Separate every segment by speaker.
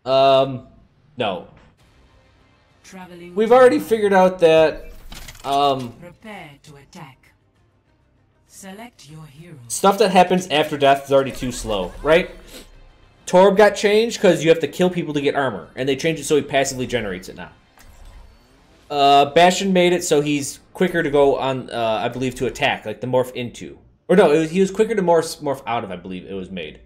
Speaker 1: No. We've already figured out that,
Speaker 2: Prepare to attack. Select your hero.
Speaker 1: Stuff that happens after death is already too slow, right? Torb got changed because you have to kill people to get armor, and they changed it so he passively generates it now. Bastion made it so he's quicker to go on, I believe, to attack, like the morph into. Or no, he was quicker to morph out of, I believe it was made.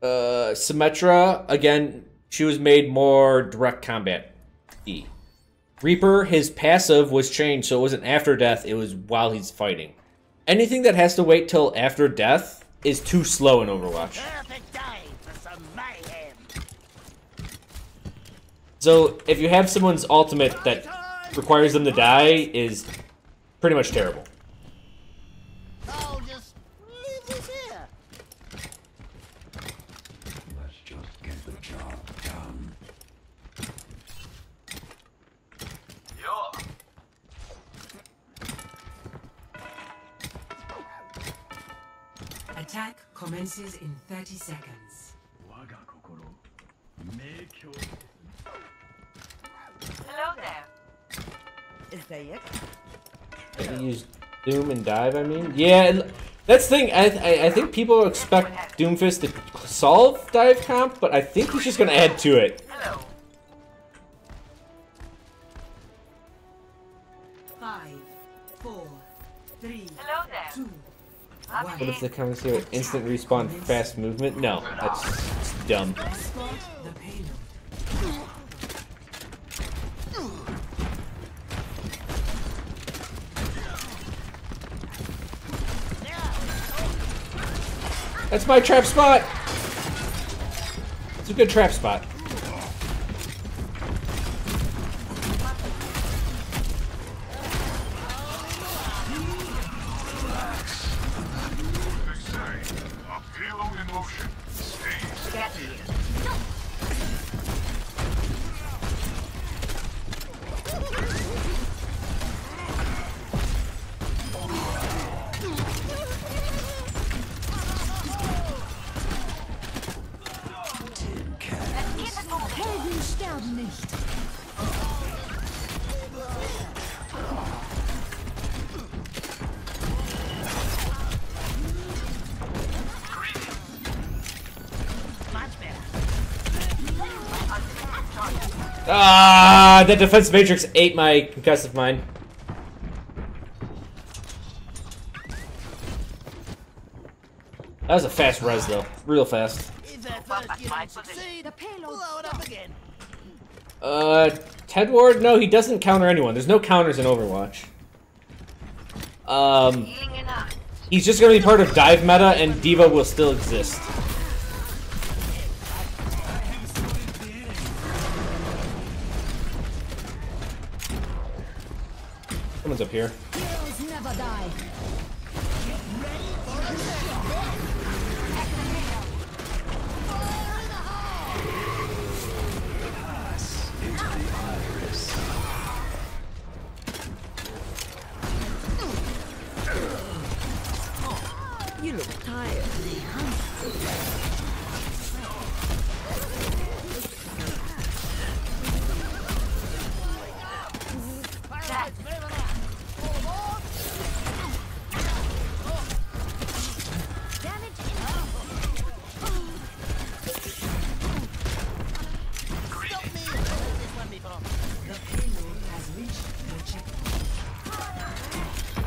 Speaker 1: Symmetra, again, she was made more direct combat. E. Reaper, his passive was changed, so it wasn't after death, it was while he's fighting. Anything that has to wait till after death is too slow in Overwatch. So, if you have someone's ultimate that requires them to die, is pretty much terrible.
Speaker 3: I'll just leave this here.
Speaker 4: Let's just get the job done.
Speaker 2: Attack commences in 30 seconds.
Speaker 5: Hello there.
Speaker 3: Is that it?
Speaker 1: You use Doom and dive, I mean? Yeah, that's the thing. I think people expect Doomfist to solve dive comp, but I think he's just going to add to it.
Speaker 5: Hello.
Speaker 2: 5, 4, 3,
Speaker 5: Hello there.
Speaker 2: 2,
Speaker 1: What if the comments here instant respawn fast movement? No, that's dumb.
Speaker 2: Spot the payload.
Speaker 1: That's my trap spot! It's a good trap spot. Ah, that defense matrix ate my concussive mine. That was a fast res though, real fast.
Speaker 3: If at first you don't succeed, blow it up again.
Speaker 1: Ted Ward? No, he doesn't counter anyone. There's no counters in Overwatch.
Speaker 5: Healing enough.
Speaker 1: He's just gonna be part of dive meta, and Diva will still exist. Someone's up here.
Speaker 6: Heroes never die.
Speaker 3: You look tired.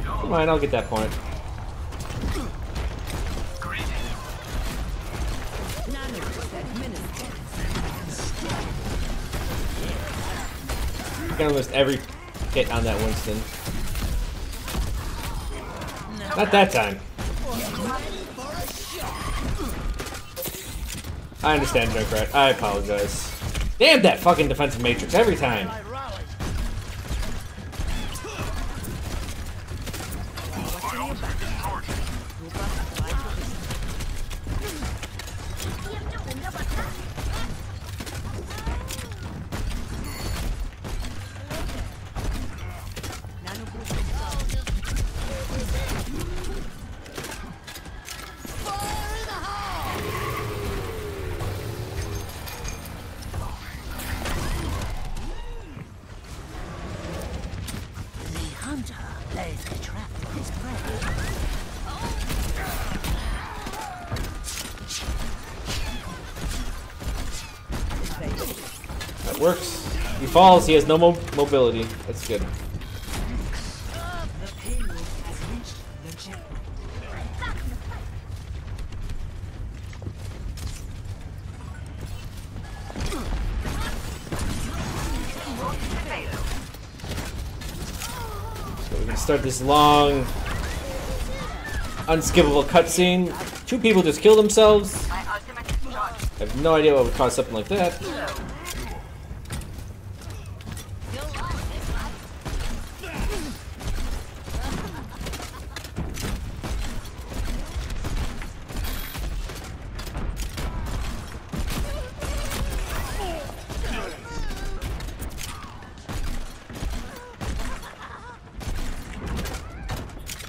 Speaker 1: Come on, I'll get that point. I'm gonna list every hit on that Winston. Not that time. I understand, Junkrat. I apologize. Damn that fucking defensive matrix every time. That works. He falls, he has no mobility. That's good.
Speaker 2: The payload has reached the checkpoint.
Speaker 1: So we're gonna start this long, unskippable cutscene. 2 people just killed themselves.
Speaker 5: My ultimate is charged.
Speaker 1: I have no idea what would cause something like that.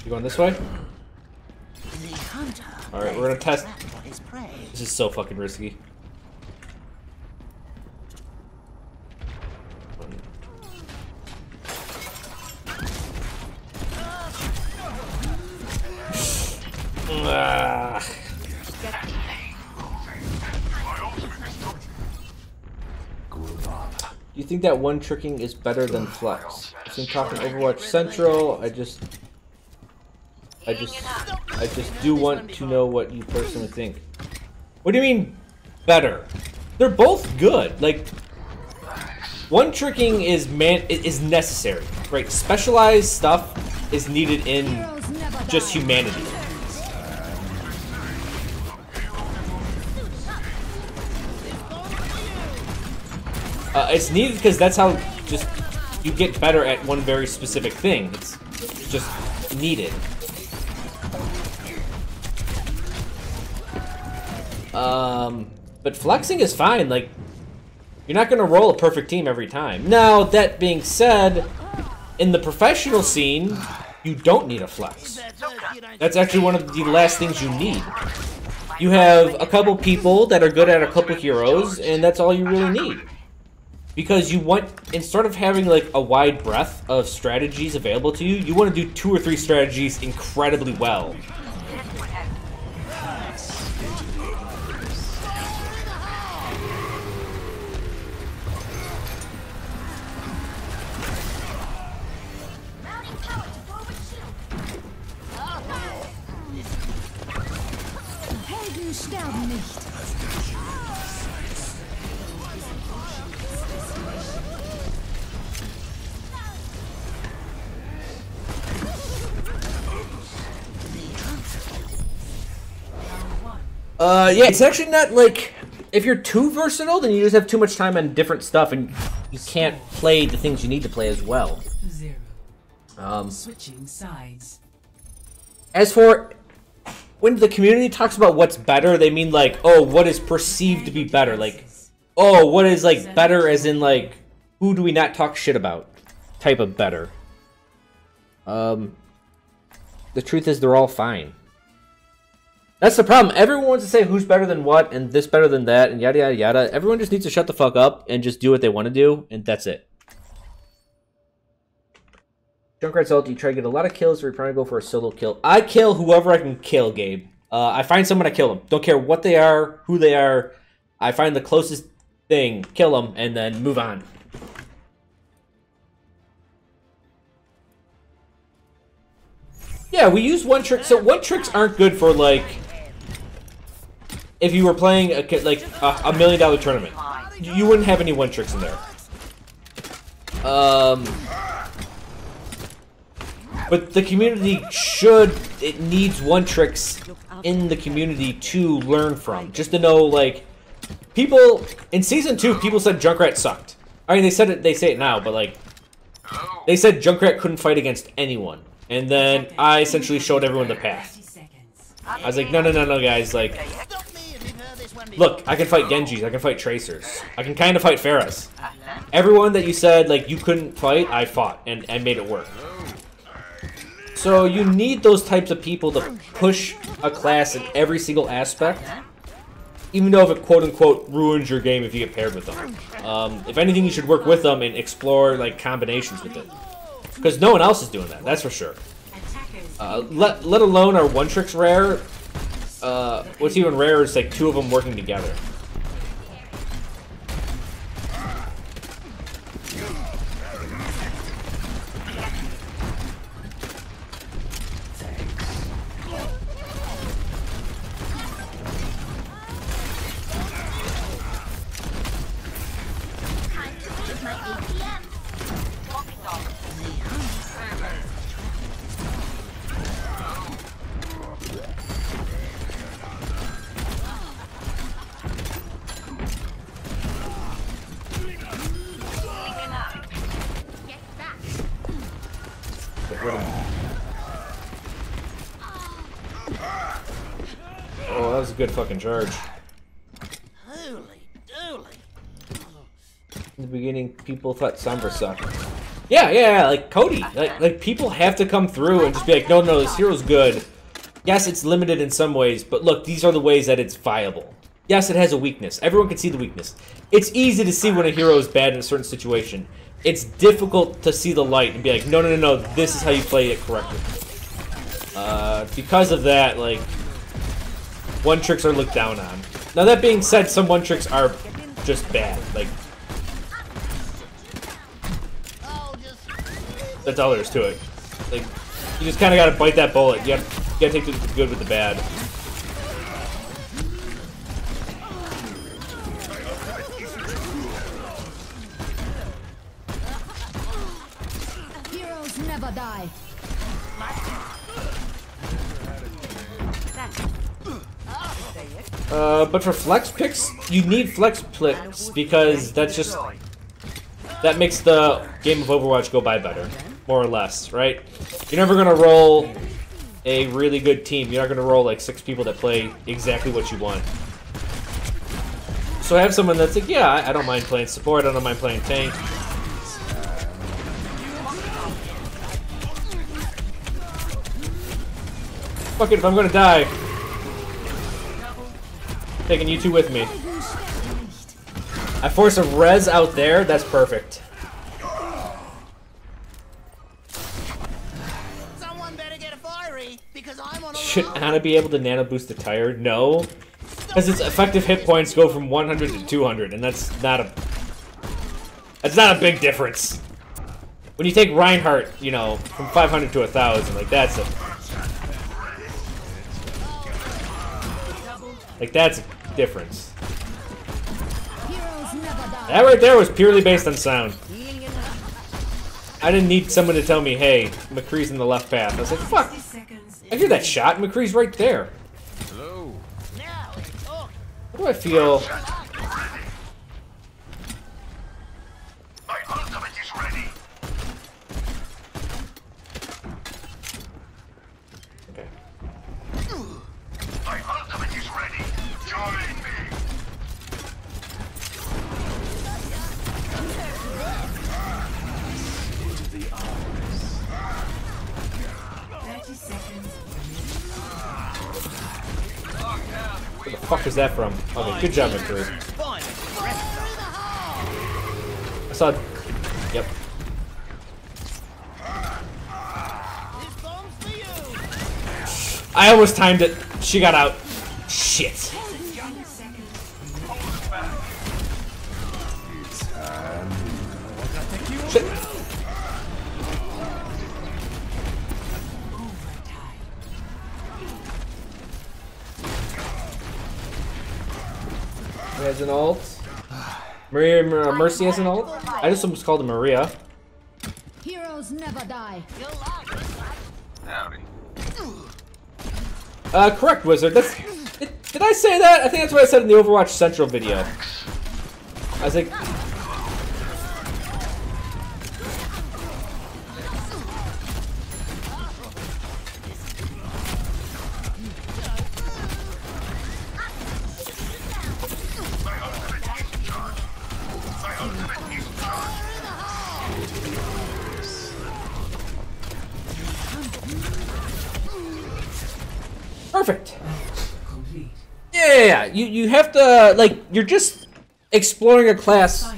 Speaker 1: You going this way? Alright, we're gonna test. This is so fucking risky. Ah. You think that one tricking is better than flex? I've been talking Overwatch Central. I just do want to know what you personally think. What do you mean better? They're both good. Like, one tricking is necessary, right? Specialized stuff is needed in just humanity. It's needed because that's how just you get better at one very specific thing. It's just needed. But flexing is fine. Like, you're not gonna roll a perfect team every time. Now, that being said, in the professional scene, you don't need a flex. That's actually one of the last things you need. You have a couple people that are good at a couple heroes, and that's all you really need. Because you want, instead of having like a wide breadth of strategies available to you, you want to do 2 or 3 strategies incredibly well.
Speaker 6: Helden sterben nicht.
Speaker 1: Yeah, it's actually not like, if you're too versatile, then you just have too much time on different stuff, and you can't play the things you need to play as well.
Speaker 2: 0. Switching sides.
Speaker 1: As for when the community talks about what's better, they mean like, oh, what is perceived to be better? Like, oh, what is like better as in like, who do we not talk shit about? Type of better. The truth is they're all fine. That's the problem. Everyone wants to say who's better than what, and this better than that, and yada yada yada. Everyone just needs to shut the fuck up and just do what they want to do, and that's it. Junkrat's ult, you try to get a lot of kills, or you probably go for a solo kill. I kill whoever I can kill, Gabe. I find someone, I kill them. Don't care what they are, who they are. I find the closest thing, kill them, and then move on. Yeah, we use one trick. So one tricks aren't good for like, if you were playing a $1 million tournament, you wouldn't have any one tricks in there. But the community it needs one tricks in the community to learn from, just to know, like, people in season 2, people said Junkrat sucked. I mean, they say it now, but like, they said Junkrat couldn't fight against anyone, and then I essentially showed everyone the path. I was like, no, guys, like, look, I can fight Genjis, I can fight Tracers, I can kind of fight Pharahs. Everyone that you said, like, you couldn't fight, I fought, and made it work. So you need those types of people to push a class in every single aspect, even though if it quote-unquote ruins your game if you get paired with them. If anything, you should work with them and explore, like, combinations with it. Because no one else is doing that, that's for sure. Let alone our one-tricks rare. What's even rarer is like 2 of them working together. Oh, that was a good fucking charge.
Speaker 3: Holy dooly.
Speaker 1: In the beginning, people thought Sombra sucked. Yeah, like Cody. Like people have to come through and just be like, no, this hero's good. Yes, it's limited in some ways, but look, these are the ways that it's viable. Yes, it has a weakness. Everyone can see the weakness. It's easy to see when a hero is bad in a certain situation. It's difficult to see the light and be like, no, this is how you play it correctly. Because of that, like, one-tricks are looked down on. Now, that being said, some one-tricks are just bad. Like, that's all there is to it. Like, you just kind of gotta bite that bullet. You gotta take the good with the bad.
Speaker 6: Heroes never die.
Speaker 1: But for flex picks, you need flex picks because that makes the game of Overwatch go by better, more or less, right? You're never gonna roll a really good team. You're not gonna roll like 6 people that play exactly what you want. So I have someone that's like, yeah, I don't mind playing support, I don't mind playing tank. Fuck it, if I'm gonna die, taking you two with me. I force a res out there, that's perfect.
Speaker 3: Someone better get a fiery because I'm on a
Speaker 1: Should Ana be able to nano boost the tire? No. Because its effective hit points go from 100 to 200, and that's not a big difference. When you take Reinhardt, you know, from 500 to 1,000, like that's a difference. That right there was purely based on sound. I didn't need someone to tell me, hey, McCree's in the left path. I was like, fuck. I hear that shot. McCree's right there.
Speaker 4: Hello.
Speaker 1: How do I feel?
Speaker 4: My ultimate is ready.
Speaker 1: Okay.
Speaker 4: My ultimate is ready. Join me. Into the arms.
Speaker 2: 30 seconds.
Speaker 1: Where the fuck is that from? Okay, good job, McCree. I saw. Yep. I almost timed it. She got out. Shit. Shit. He has an ult. Mercy has an ult. I just almost called him Maria.
Speaker 6: Heroes never die.
Speaker 4: Howdy.
Speaker 1: Correct, Wizard. Did I say that? I think that's what I said in the Overwatch Central video. I was like... Perfect. Yeah, you have to, like, you're just exploring a class.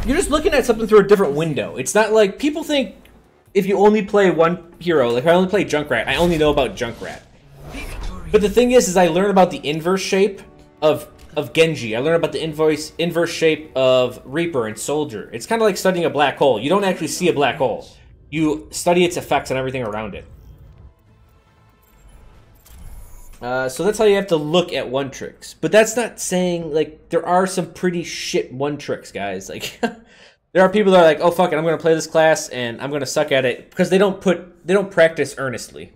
Speaker 1: You're just looking at something through a different window. It's not like, people think if you only play one hero, like if I only play Junkrat, I only know about Junkrat. But the thing is I learn about the inverse shape of Genji. I learn about the inverse shape of Reaper and Soldier. It's kind of like studying a black hole. You don't actually see a black hole. You study its effects and everything around it. So that's how you have to look at one tricks. But that's not saying, like, there are some pretty shit one tricks, guys. Like, there are people that are like, oh, fuck it, I'm going to play this class and I'm going to suck at it. Because they don't practice earnestly.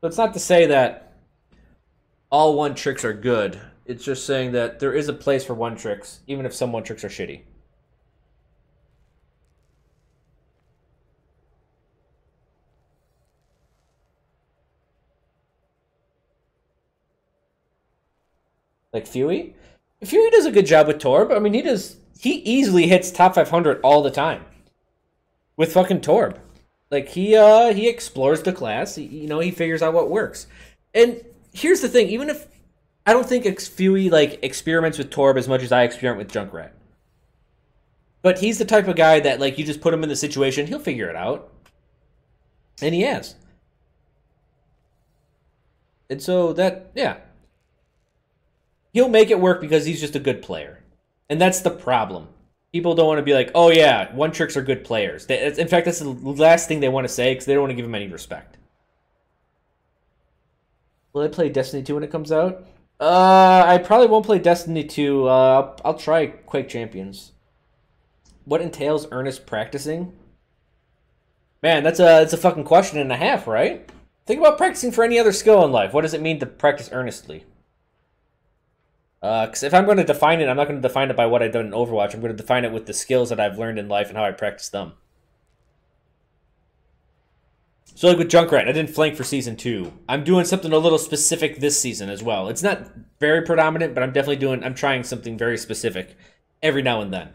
Speaker 1: So it's not to say that all one tricks are good. It's just saying that there is a place for one tricks, even if some one tricks are shitty. Like Fuey? Fuey does a good job with Torb. I mean, he easily hits top 500 all the time. With fucking Torb. Like, he explores the class. He figures out what works. And here's the thing. Even if... I don't think Fuey, like, experiments with Torb as much as I experiment with Junkrat. But he's the type of guy that, like, you just put him in the situation, he'll figure it out. And he has. And so that... Yeah. He'll make it work because he's just a good player. And that's the problem. People don't want to be like, oh yeah, one tricks are good players. In fact, that's the last thing they want to say because they don't want to give him any respect. Will I play Destiny 2 when it comes out? I probably won't play Destiny 2. I'll try Quake Champions. What entails Earnest practicing? Man, that's a fucking question and a half, right? Think about practicing for any other skill in life. What does it mean to practice earnestly? Because if I'm going to define it, I'm not going to define it by what I've done in Overwatch. I'm going to define it with the skills that I've learned in life and how I practice them. So like with Junkrat, I didn't flank for Season 2. I'm doing something a little specific this season as well. It's not very predominant, but I'm trying something very specific every now and then.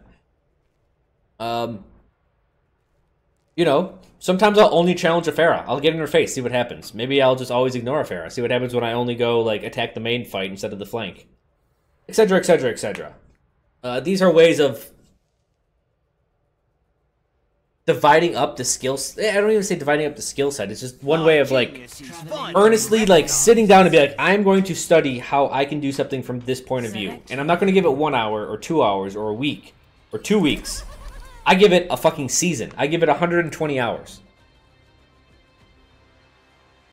Speaker 1: Sometimes I'll only challenge a Pharah. I'll get in her face, see what happens. Maybe I'll just always ignore a Pharah, see what happens when I only go, like, attack the main fight instead of the flank. Etc., etc., etc. These are ways of dividing up the skills. I don't even say dividing up the skill set. It's just one way of, like, earnestly, like, sitting down and be like, I'm going to study how I can do something from this point of view. And I'm not going to give it 1 hour or 2 hours or a week or 2 weeks. I give it a fucking season. I give it 120 hours.